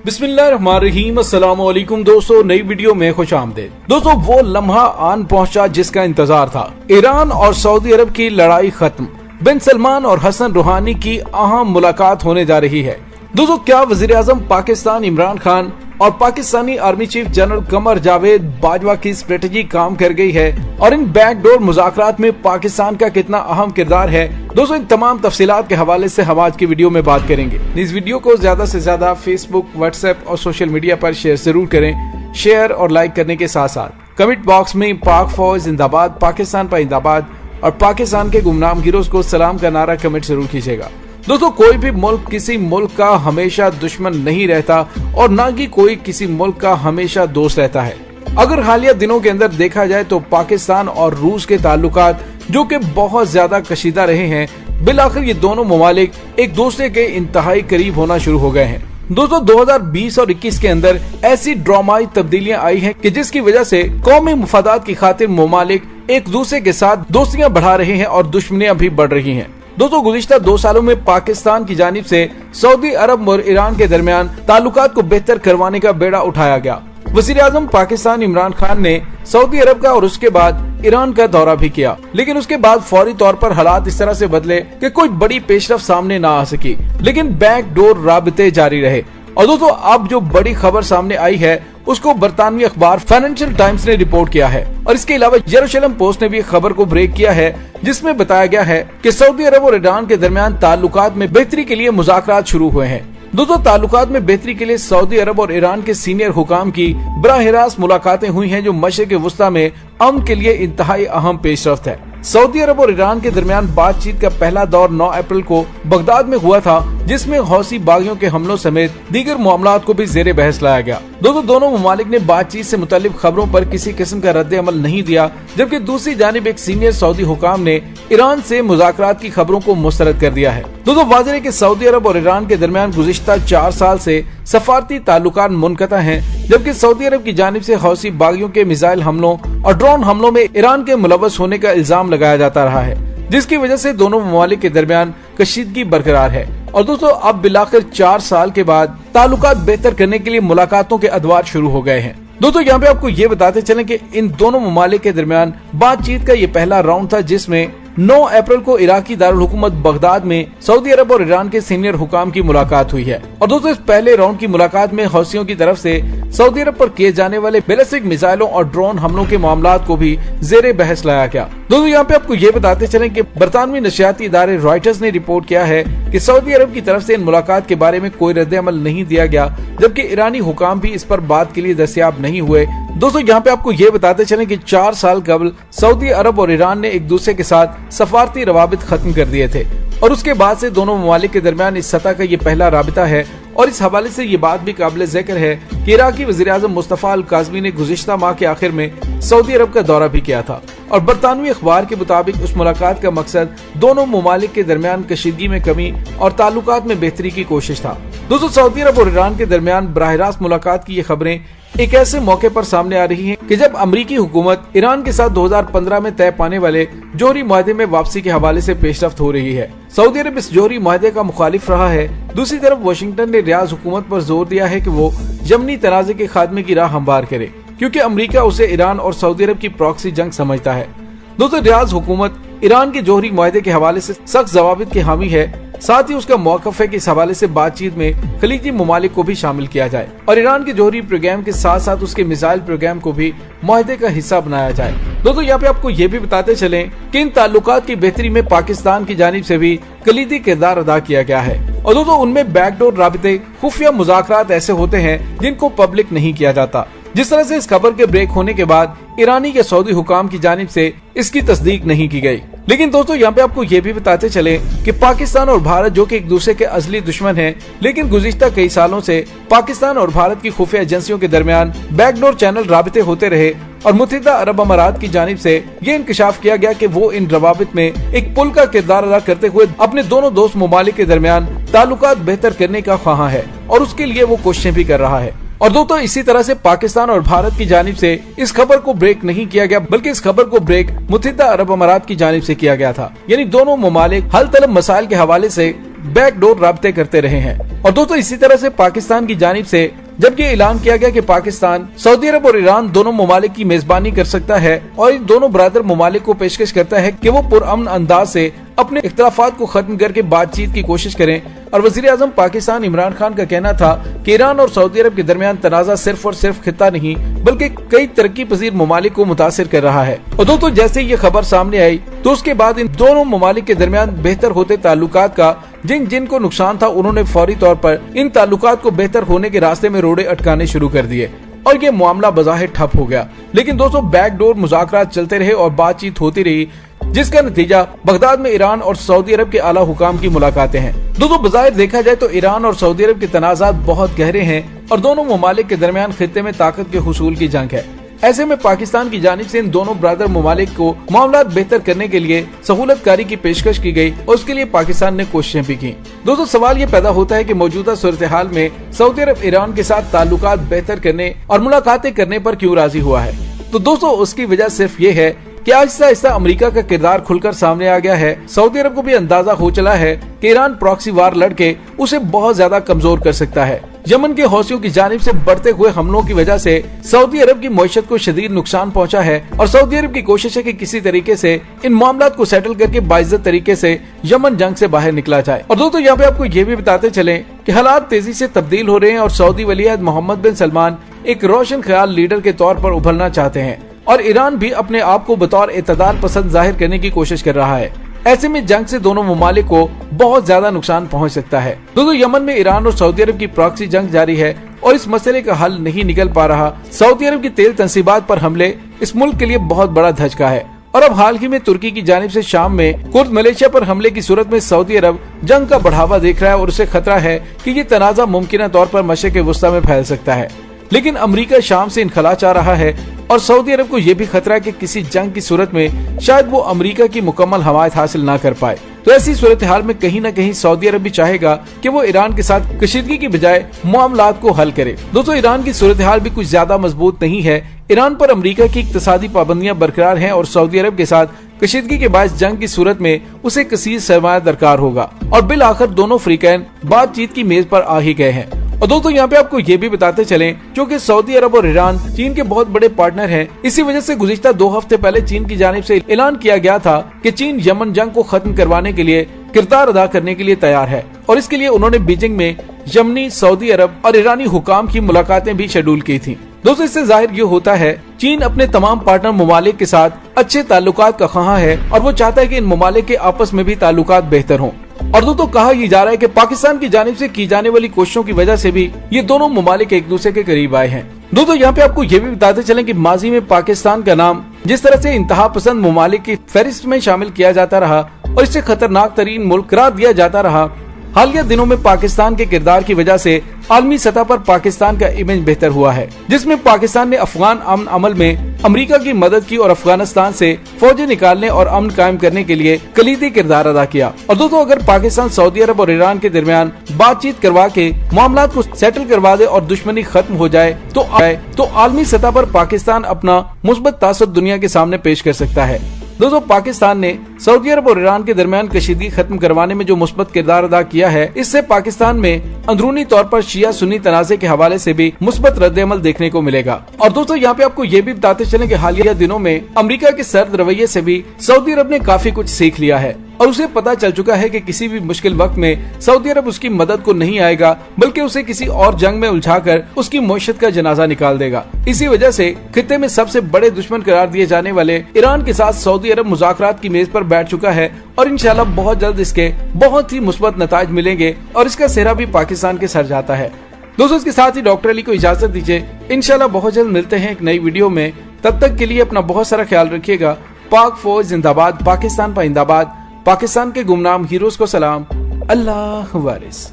बिस्मिल्लाहिर्रहमानिर्रहीम। अस्सलाम वालेकुम दोस्तों, नई वीडियो में खुश आमदीद। दोस्तों, वो लम्हा आन पहुंचा जिसका इंतजार था। ईरान और सऊदी अरब की लड़ाई खत्म। बिन सलमान और हसन रूहानी की अहम मुलाकात होने जा रही है। दोस्तों, क्या वजीर आजम पाकिस्तान इमरान खान और Pakistani army chief general Qamar Javed Bajwa की स्ट्रेटेजी काम कर गई है और इन बैकडोर मुज़ाकरात में पाकिस्तान का कितना अहम किरदार है? दोस्तों, इन तमाम तफसीलात के हवाले से हम आज की वीडियो में बात करेंगे। इस वीडियो को ज्यादा से ज्यादा फेसबुक, व्हाट्सएप और सोशल मीडिया पर शेयर जरूर करें। शेयर और लाइक करने के साथ साथ कमेंट बॉक्स में पाक फौज जिंदाबाद, पाकिस्तान पाइंदाबाद और पाकिस्तान के गुमनाम हीरोज को सलाम का नारा कमेंट जरूर कीजिएगा। दोस्तों, कोई भी मुल्क किसी मुल्क का हमेशा दुश्मन नहीं रहता और न ही कोई किसी मुल्क का हमेशा दोस्त रहता है। अगर हालिया दिनों के अंदर देखा जाए तो पाकिस्तान और रूस के ताल्लुकात जो कि बहुत ज्यादा कशीदा रहे हैं, बिलाखिर ये दोनों ममालिक एक दूसरे के इंतहाई करीब होना शुरू हो गए हैं। दोस्तों, 2020 और 21 के अंदर ऐसी ड्रामाई तब्दीलियां आई हैं कि जिसकी वजह से कौमी मुफादात की खातिर ममालिक एक दूसरे के साथ दोस्तियां बढ़ा रहे हैं और दुश्मनियां भी बढ़ रही हैं। दोस्तों, गुज़िश्ता 2 सालों में पाकिस्तान की जानिब से सऊदी अरब और ईरान के दरमियान ताल्लुकात को बेहतर करवाने का बेड़ा उठाया गया। वज़ीर आज़म पाकिस्तान इमरान खान ने सऊदी अरब का और उसके बाद ईरान का दौरा भी किया, लेकिन उसके बाद फौरी तौर पर हालात इस तरह से बदले कि कोई बड़ी पेशरफ सामने ना आ सकी, लेकिन बैकडोर राबते जारी रहे। और दोस्तों, अब जो बड़ी खबर सामने आई है उसको बरतानवी अखबार फाइनेंशियल टाइम्स ने रिपोर्ट किया है और इसके अलावा यरूशलेम पोस्ट ने भी खबर को ब्रेक किया है, जिसमें बताया गया है कि सऊदी अरब और ईरान के दरमियान ताल्लुकात में बेहतरी के लिए मुज़ाकरात शुरू हुए हैं। दोस्तों, ताल्लुकात में बेहतरी के लिए सऊदी अरब और ईरान के सीनियर हुकाम की बराह रास्त मुलाकातें हुई हैं, जो मशरिक़ वुस्ता में अमन के लिए इंतहाई अहम पेशरफ्त है। सऊदी अरब और ईरान के दरमियान बातचीत का पहला दौर 9 अप्रैल को बगदाद में हुआ था, जिसमें हौसी बागियों के हमलों समेत दीगर मामलात को भी जेरे बहस लाया गया। दोनों ममालिक ने बातचीत से मुतालिक खबरों पर किसी किस्म का रद्द अमल नहीं दिया, जबकि दूसरी जानिब एक सीनियर सऊदी हुकाम ने ईरान से मुज़ाकरात की खबरों को मुस्तरद कर दिया है। वाज़ेह है कि सऊदी अरब और ईरान के दरमियान गुज़िश्ता 4 साल से सफारती ताल्लुकात मुनक़ता हैं, जबकि सऊदी अरब की जानिब से हौसी बागियों के मिसाइल हमलों और ड्रोन हमलों में ईरान के मुलव्वस होने का इल्जाम लगाया जाता रहा है, जिसकी वजह से दोनों ममालिक के दरमियान कशीदगी बरकरार है। और दोस्तों, अब बिलाखिर 4 साल के बाद ताल्लुकात बेहतर करने के लिए मुलाकातों के अदवार शुरू हो गए हैं। दोस्तों, यहाँ पे आपको ये बताते चलें कि इन दोनों ममालिक के दरमियान बातचीत का ये पहला राउंड था, जिसमें 9 अप्रैल को इराकी दारुल हुकूमत बगदाद में सऊदी अरब और ईरान के सीनियर हुकाम की मुलाकात हुई है। और दोस्तों, इस पहले राउंड की मुलाकात में हौसियों की तरफ से सऊदी अरब पर किए जाने वाले बैलिस्टिक मिसाइलों और ड्रोन हमलों के मामलात को भी जेरे बहस लाया गया। दोस्तों, यहाँ पे आपको ये बताते चलें कि बरतानवी नशियाती इदारे रॉयटर्स ने रिपोर्ट किया है कि सऊदी अरब की तरफ से इन मुलाकात के बारे में कोई रद्द अमल नहीं दिया गया, जबकि ईरानी हुकाम भी इस पर बात के लिए दस्तयाब नहीं हुए। दोस्तों, यहाँ पे आपको ये बताते चलें कि 4 साल कबल सऊदी अरब और ईरान ने एक दूसरे के साथ सफारती रवाबित खत्म कर दिए थे और उसके बाद से दोनों ममालिक के दरमियान इस सतह का ये पहला राबिता है। और इस हवाले से ये बात भी काबिल जिक्र है कि इराकी वज़ीर आज़म मुस्तफ़ा अल काज़मी ने गुज़िश्ता माह के आखिर में सऊदी अरब का दौरा भी किया था और बरतानवी अखबार के मुताबिक उस मुलाकात का मकसद दोनों ममालिक के दरमियान कशीदगी में कमी और ताल्लुकात में बेहतरी की कोशिश था। दोस्तों, सऊदी अरब और ईरान के दरमियान बराह रास्त मुलाकात की ये खबरें एक ऐसे मौके पर सामने आ रही हैं कि जब अमरीकी हुकूमत ईरान के साथ 2015 में तय पाने वाले जोहरी मुआहदे में वापसी के हवाले से पेशरफ्त हो रही है। सऊदी अरब इस जोहरी मुआहदे का मुखालिफ रहा है। दूसरी तरफ वाशिंगटन ने रियाज हुकूमत पर जोर दिया है कि वो यमनी तनाज़े के खात्मे की राह हमवार करे, क्योंकि अमरीका उसे ईरान और सऊदी अरब की प्रॉक्सी जंग समझता है। दोस्तों, रियाज हुकूमत ईरान के जोहरी मुआहदे के हवाले से सख्त जवाबित की हामी है। साथ ही उसका मौक़िफ़ है कि इस हवाले से बातचीत में खलीजी ममालिक को भी शामिल किया जाए और ईरान के जोहरी प्रोग्राम के साथ साथ उसके मिसाइल प्रोग्राम को भी मुआहदे का हिस्सा बनाया जाए। दोस्तों, यहाँ पे आपको ये भी बताते चलें कि इन ताल्लुकात की बेहतरी में पाकिस्तान की जानिब से भी कलीदी किरदार अदा किया गया है। और दोस्तों, उनमें बैकडोर राबिते, खुफिया मुज़ाकरात ऐसे होते हैं जिनको पब्लिक नहीं किया जाता। जिस तरह से इस खबर के ब्रेक होने के बाद ईरानी के सऊदी हुकाम की जानिब से इसकी तस्दीक नहीं की गई। लेकिन दोस्तों, यहाँ पे आपको ये भी बताते चले कि पाकिस्तान और भारत जो कि एक दूसरे के असली दुश्मन हैं, लेकिन गुज़िश्ता कई सालों से पाकिस्तान और भारत की खुफिया एजेंसियों के दरमियान बैकडोर चैनल राबिते होते रहे और मुत्तहिदा अरब अमारात की जानिब से ये इंकशाफ किया गया कि वो इन रवाबित में एक पुल का किरदार अदा करते हुए अपने दोनों दोस्त ममालिक के दरमियान ताल्लुकात बेहतर करने का ख्वाहा है और उसके लिए वो कोशिशें भी कर रहा है। और दोस्तों, इसी तरह से पाकिस्तान और भारत की जानिब से इस खबर को ब्रेक नहीं किया गया, बल्कि इस खबर को ब्रेक मुत्तहिदा अरब अमारात की जानिब से किया गया था। यानी दोनों ममालिक हल तलब मसाइल के हवाले से बैकडोर राब्ते करते रहे हैं। और दोस्तों इसी तरह से पाकिस्तान की जानिब से जब ये ऐलान किया गया कि पाकिस्तान सऊदी अरब और ईरान दोनों ममालिक की मेजबानी कर सकता है और इन दोनों बरादर ममालिक को पेशकश करता है कि वो पुरअमन अंदाज से अपने इख्तलाफात को खत्म करके बातचीत की कोशिश करें। और वजीर आजम पाकिस्तान इमरान खान का कहना था कि ईरान और सऊदी अरब के दरमियान तनाज़ा सिर्फ और सिर्फ खित्ता नहीं बल्कि कई तरक्की पजीर ममालिक को मुतासिर कर रहा है। और दोस्तों जैसे ये खबर सामने आई तो उसके बाद इन दोनों ममालिक के दरमियान बेहतर होते ताल्लुकात का जिनको नुकसान था उन्होंने फौरी तौर पर इन ताल्लुकात को बेहतर होने के रास्ते में रोड़े अटकाने शुरू कर दिए और ये मामला बज़ाहिर ठप हो गया। लेकिन दोस्तों बैकडोर मुज़ाकरात चलते रहे और बातचीत होती रही, जिसका नतीजा बगदाद में ईरान और सऊदी अरब के आला हुकाम की मुलाकातें हैं। दोस्तों बज़ाहिर देखा जाए तो ईरान और सऊदी अरब के तनाज़ात बहुत गहरे हैं और दोनों ममालिक के दरमियान खित्ते में ताकत के हुसूल की जंग है। ऐसे में पाकिस्तान की जानिब से इन दोनों ब्रादर ममालिक को मामला बेहतर करने के लिए सहूलतकारी की पेशकश की गई और उसके लिए पाकिस्तान ने कोशिशें भी की। दोस्तों सवाल ये पैदा होता है कि मौजूदा सूरत हाल में सऊदी अरब ईरान के साथ ताल्लुकात बेहतर करने और मुलाकातें करने पर क्यों राजी हुआ है। तो दोस्तों उसकी वजह सिर्फ ये है कि आहिस्ता आहिस्ता अमेरिका का किरदार खुलकर सामने आ गया है। सऊदी अरब को भी अंदाजा हो चला है कि ईरान प्रॉक्सी वार लड़के उसे बहुत ज्यादा कमजोर कर सकता है। यमन के हौसियों की जानिब से बढ़ते हुए हमलों की वजह से सऊदी अरब की मईशत को शदीद नुकसान पहुंचा है और सऊदी अरब की कोशिश है कि किसी तरीके से इन मामलात को सेटल करके बाइज्जत तरीके से यमन जंग से बाहर निकला जाए। और दोस्तों यहाँ पे आपको ये भी बताते चलें कि हालात तेजी से तब्दील हो रहे हैं और सऊदी वलीअहद मोहम्मद बिन सलमान एक रोशन ख्याल लीडर के तौर पर उभरना चाहते हैं और ईरान भी अपने आप को बतौर इत्तेदाल पसंद जाहिर करने की कोशिश कर रहा है। ऐसे में जंग से दोनों ममालिक को बहुत ज्यादा नुकसान पहुंच सकता है। दोस्तों यमन में ईरान और सऊदी अरब की प्रॉक्सी जंग जारी है और इस मसले का हल नहीं निकल पा रहा। सऊदी अरब की तेल तंसीबात पर हमले इस मुल्क के लिए बहुत बड़ा धचका है और अब हाल ही में तुर्की की जानिब से शाम में कुर्द मलेशिया पर हमले की सूरत में सऊदी अरब जंग का बढ़ावा देख रहा है और उसे खतरा है कि ये तनाज़ा मुमकिन तौर पर मशरिक़ वुस्ता में फैल सकता है। लेकिन अमेरिका शाम से इनखला चाह रहा है और सऊदी अरब को यह भी खतरा है कि किसी जंग की सूरत में शायद वो अमेरिका की मुकम्मल हमायत हासिल ना कर पाए। तो ऐसी सूरत हाल में कहीं न कहीं सऊदी अरब भी चाहेगा कि वो ईरान के साथ कशीदगी की बजाय मामलात को हल करे। दोस्तों ईरान की सूरत हाल भी कुछ ज्यादा मजबूत नहीं है। ईरान पर अमेरिका की इक्तिसादी पाबंदियां बरकरार हैं और सऊदी अरब के साथ कशीदगी के बायस जंग की सूरत में उसे कसीर सरमाया दरकार होगा और बिल आखिर दोनों फ्रीकैन बातचीत की मेज पर आ ही गए हैं। और दोस्तों यहाँ पे आपको ये भी बताते चलें क्योंकि सऊदी अरब और ईरान चीन के बहुत बड़े पार्टनर हैं। इसी वजह से गुज़िश्ता 2 हफ्ते पहले चीन की जानिब से ऐलान किया गया था कि चीन यमन जंग को खत्म करवाने के लिए किरदार अदा करने के लिए तैयार है और इसके लिए उन्होंने बीजिंग में यमनी, सऊदी अरब और ईरानी हुकाम की मुलाकातें भी शेड्यूल की थी। दोस्तों इससे जाहिर ये होता है चीन अपने तमाम पार्टनर ममालिक के साथ अच्छे ताल्लुकात का ख्वाह है और वो चाहता है कि इन ममालिक के आपस में भी ताल्लुकात बेहतर हों। और दोस्तों कहा यह जा रहा है कि पाकिस्तान की जानिब से की जाने वाली कोशिशों की वजह से भी ये दोनों ममालिक एक दूसरे के करीब आए हैं। दोस्तों यहाँ पे आपको ये भी बताते चलें कि माजी में पाकिस्तान का नाम जिस तरह से इंतहा पसंद ममालिक की फहरिस्त में शामिल किया जाता रहा और इससे खतरनाक तरीन मुल्क करार दिया जाता रहा, हालिया दिनों में पाकिस्तान के किरदार की वजह से आलमी सतह पर पाकिस्तान का इमेज बेहतर हुआ है, जिसमें पाकिस्तान ने अफगान अमन अमल में अमेरिका की मदद की और अफगानिस्तान से फौजें निकालने और अमन कायम करने के लिए कलीदी किरदार अदा किया। और दोस्तों अगर पाकिस्तान सऊदी अरब और ईरान के दरमियान बातचीत करवा के मामलात को सेटल करवा दे और दुश्मनी खत्म हो जाए तो आलमी सतह पर पाकिस्तान अपना मुस्बत तासुर दुनिया के सामने पेश कर सकता है। दोस्तों पाकिस्तान ने सऊदी अरब और ईरान के दरमियान कशीदगी खत्म करवाने में जो मुस्बत किरदार अदा किया है, इससे पाकिस्तान में अंदरूनी तौर पर शिया सुन्नी तनाज़े के हवाले से भी मुस्बत रद्द-ए-अमल देखने को मिलेगा। और दोस्तों यहाँ पे आपको ये भी बताते चलें कि हालिया दिनों में अमेरिका के सर्द रवैये से भी सऊदी अरब ने काफी कुछ सीख लिया है और उसे पता चल चुका है कि किसी भी मुश्किल वक्त में सऊदी अरब उसकी मदद को नहीं आएगा बल्कि उसे किसी और जंग में उलझाकर उसकी मईशत का जनाजा निकाल देगा। इसी वजह से खित्ते में सबसे बड़े दुश्मन करार दिए जाने वाले ईरान के साथ सऊदी अरब मुज़ाकरात की मेज पर बैठ चुका है और इंशाल्लाह बहुत जल्द इसके बहुत ही मुस्बत नताइज मिलेंगे और इसका सेहरा भी पाकिस्तान के सर जाता है। दोस्तों इसके साथ ही डॉक्टर अली को इजाजत दीजिए, इंशाल्लाह बहुत जल्द मिलते हैं एक नई वीडियो में। तब तक के लिए अपना बहुत सारा ख्याल रखिएगा। पाक फौज जिंदाबाद, पाकिस्तान पाइंदाबाद, पाकिस्तान के गुमनाम हीरोज को सलाम। अल्लाह वारिस।